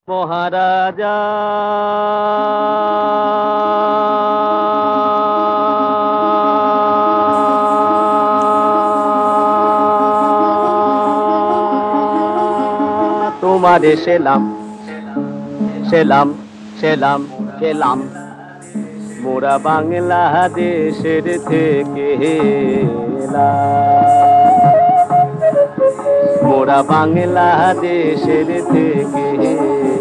মহারাজা তোমারে সেলাম সেলাম সেলাম সেলাম মোরা বাংলাদেশের থেকে এলাম, মোরা বাংলাদেশের থেকে এলাম।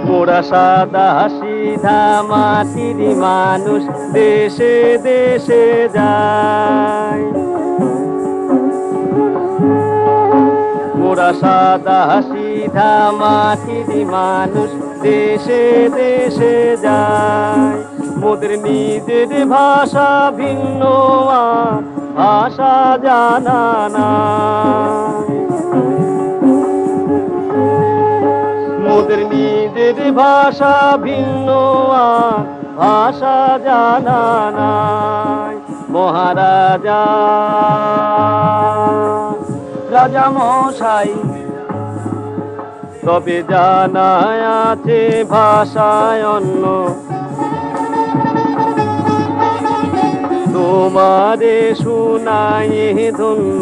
মোরা সাদা সিধা মাটির মানুষ দেশে দেশে যায়, মোরা সাদা সিধা মাটির মানুষ দেশে দেশে যায়। মোদের নিজের ভাষা ভিন্ন আর ভাষা জানা নাই, মোদের নিজের ভাষা ভিন্ন আর ভাষা জানা নাই। মহারাজা রাজা মশাই তবে জানা আছে ভাষায় অন্য, তোমারে শুনাই ধন্য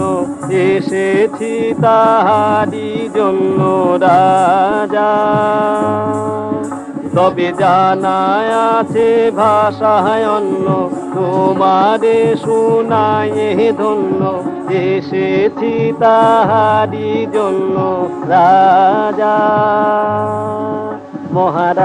এসেছি তাহারি জন্য রাজা। তবে জানা আছে ভাষায় অন্য, তোমারে শুনাই ধন্য এসেছি তাহারি জন্য রাজা। মহারাজ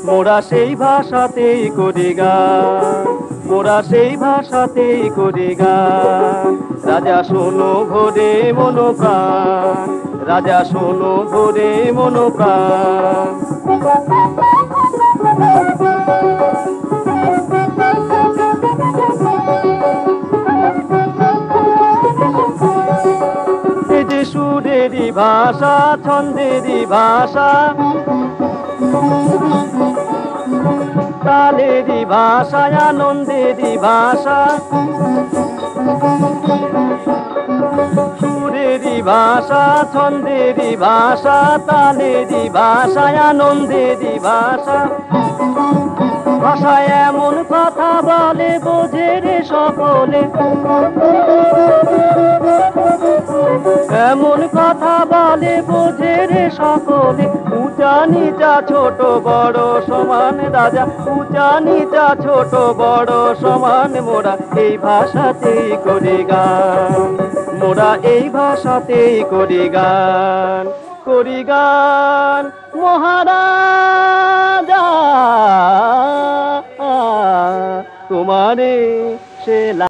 মোরা সেই ভাষাতেই করি গান, মোরা সেই ভাষাতেই করি গান। রাজা শোনো ভোরে মনোপ্রাণ, রাজা শোনো ভোরে মনোপ্রাণ। এই যে সুরেরই ভাষা ছন্দেরই ভাষা, তালেরই ভাষা আনন্দেরই ভাষা, সুরেরই ভাষা ছন্দেরই ভাষা, তালেরই ভাষা আনন্দেরই ভাষা। ভাষায় এমন কথা বলে বোঝে রে সকলে, এমন কথা বলে বোঝে রে সকলে। উঁচা নিচা ছোট বড় সমান রাজা, উঁচা নিচা ছোট বড় সমান। মোরা এই ভাষাতেই করি গান, মোরা এই ভাষাতেই করি গান, করি গান। মহারাজা তোমারে সেলাম।